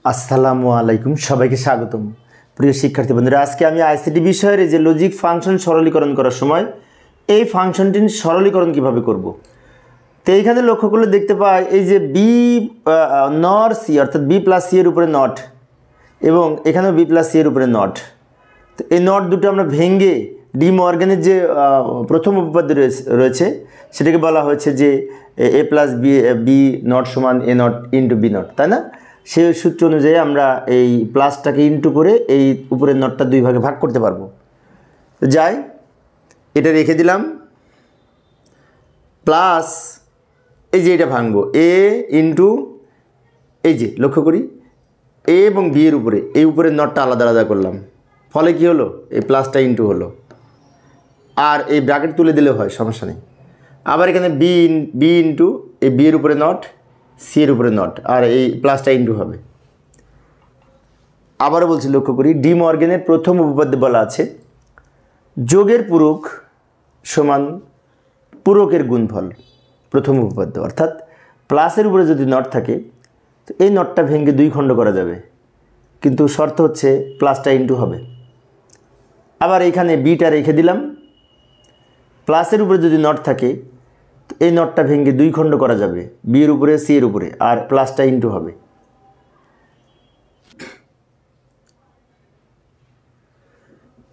আসসালামু আলাইকুম, সবাইকে স্বাগতম। প্রিয় শিক্ষার্থী বন্ধুরা, আজকে আমি আইসিটি বিষয়ের যে লজিক ফাংশন সরলীকরণ করার সময় এই ফাংশনটি সরলীকরণ কিভাবে করব। তো এইখানে লক্ষ্য করলে দেখতে পাই এই যে বি নর সি অর্থাৎ বি প্লাস সি এর উপরে নট এবং এখানেও বি প্লাস সি এর উপরে নট। তো এই নট দুটো আমরা ভেঙে ডি মর্গানের যে প্রথম উপপাদ্য রয়েছে সেটাকে বলা হয়েছে যে এ প্লাস বি নট সমান এ নট ইন্টু বি নট, তাই না? সেই সূত্র অনুযায়ী আমরা এই প্লাসটাকে ইন্টু করে এই উপরের নটটা দুই ভাগে ভাগ করতে পারবো। তো যাই, এটা রেখে দিলাম, প্লাস এই যে এটা ভাঙবো এ ইন্টু এই যে লক্ষ্য করি এ এবং বি এর উপরে এই উপরের নটটা আলাদা আলাদা করলাম, ফলে কি হলো এই প্লাসটা ইন্টু হলো, আর এই ব্র্যাকেট তুলে দিলেও হয়, সমস্যা নেই। আবার এখানে বি ইন্টু এই বি এর উপরে নট সি এর উপরে নট আর এই প্লাসটা ইন্টু হবে। আবারও বলছি, লক্ষ্য করি ডি মর্গানের প্রথম উপপাদ্যে বলা আছে যোগের পূরক সমান পূরকের গুণফল, প্রথম উপপাদ্য। অর্থাৎ প্লাসের উপরে যদি নট থাকে তো এই নটটা ভেঙে দুই খণ্ড করা যাবে, কিন্তু শর্ত হচ্ছে প্লাসটা ইন্টু হবে। আবার এইখানে বিটা রেখে দিলাম, প্লাসের উপরে যদি নট থাকে তো এই নটটা ভেঙে দুই খণ্ড করা যাবে, বি এর উপরে সি এর উপরে, আর প্লাসটা ইন্টু হবে।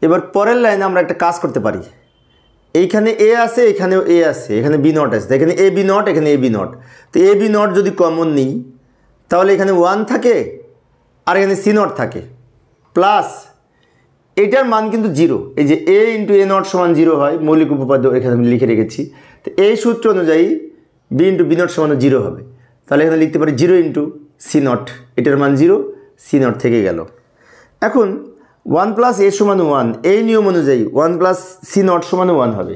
এবার পরের লাইনে আমরা একটা কাজ করতে পারি, এইখানে এ আছে, এখানেও এ আছে, এখানে বি নট আছে, এখানে এ বি নট, এখানে এ বি নট। তো এ বি নট যদি কমন নিই তাহলে এখানে 1 থাকে আর এখানে সি নট থাকে, প্লাস এটার মান কিন্তু 0। এই যে এ ইন্টু এ নট সমান 0 হয়, মৌলিক উপপাদ্য এখানে আমি লিখে রেখেছি। তো এই সূত্র অনুযায়ী বি ইন্টু বি নট সমান 0 হবে, তাহলে এখানে লিখতে পারি 0 ইন্টু সি নট, এটার মান 0, সি নট থেকে গেল। এখন 1 প্লাস এ সমান 1, এই নিয়ম অনুযায়ী 1 প্লাস সি নট সমান 1 হবে।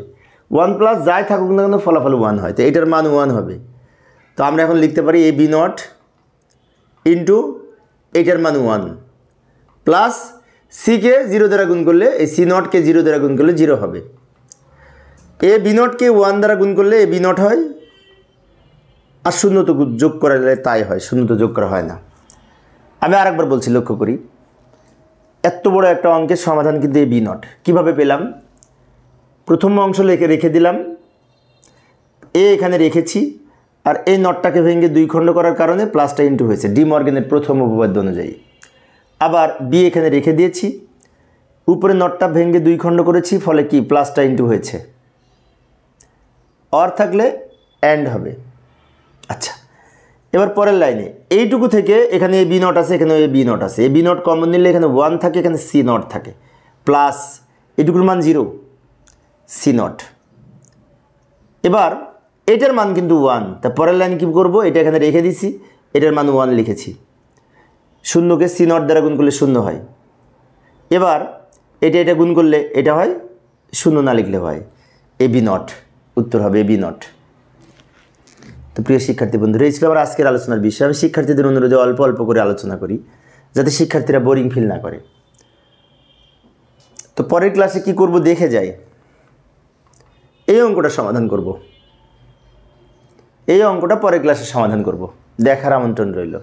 1 প্লাস যাই থাকুক না কেন ফলাফল 1 হয়, তো এটার মান 1 হবে। তো আমরা এখন লিখতে পারি এ বি নট ইন্টু এটার মান 1 প্লাস সিকে 0 দ্বারা গুণ করলে এই সি নটকে 0 দ্বারা গুণ করলে 0 হবে। এ বি নটকে 1 দ্বারা গুণ করলে এ বি নট হয়, আর শূন্য তো যোগ করালে তাই হয়, শূন্য তো যোগ করা হয় না। আমি আরেকবার বলছি, লক্ষ্য করি এত বড় একটা অঙ্কের সমাধান কিন্তু এ বি নট কীভাবে পেলাম। প্রথম অংশ রেখে দিলাম, এ এখানে রেখেছি, আর এই নটটাকে ভেঙে দুই খণ্ড করার কারণে প্লাসটা ইন্টু হয়েছে ডি মর্গানের প্রথম উপপাদ্য অনুযায়ী। আবার বি এখানে রেখে দিয়েছি, উপরে নটটা ভেঙে দুই খণ্ড করেছি, ফলে কি প্লাসটা ইন্টু হয়েছে। অর থাকলে অ্যান্ড হবে। আচ্ছা, এবার পরের লাইনে এইটুকু থেকে এখানে এ বি নট আছে, এখানে এ বি নট আছে, এ বি নট কমন নিলে এখানে 1 থাকে, এখানে সি নট থাকে, প্লাস এটুকুর মান 0, সি নট। এবার এটার মান কিন্তু 1, তা পরের লাইন কী করবো, এটা এখানে রেখে দিছি, এটার মান 1 লিখেছি, শূন্যকে সি নট দ্বারা গুণ করলে 0 হয়। এবার এটা গুণ করলে এটা হয়, 0 না লিখলে হয় এ বি নট, উত্তর হবে এ বি নট। তো প্রিয় শিক্ষার্থী বন্ধুরা, এই ছিল আমার আজকের আলোচনার বিষয়। আমি শিক্ষার্থীদের অনুরোধে অল্প অল্প করে আলোচনা করি যাতে শিক্ষার্থীরা বোরিং ফিল না করে। তো পরের ক্লাসে কি করব দেখে যাই। এই অঙ্কটা সমাধান করব, এই অঙ্কটা পরের ক্লাসে সমাধান করব, দেখার আমন্ত্রণ রইল।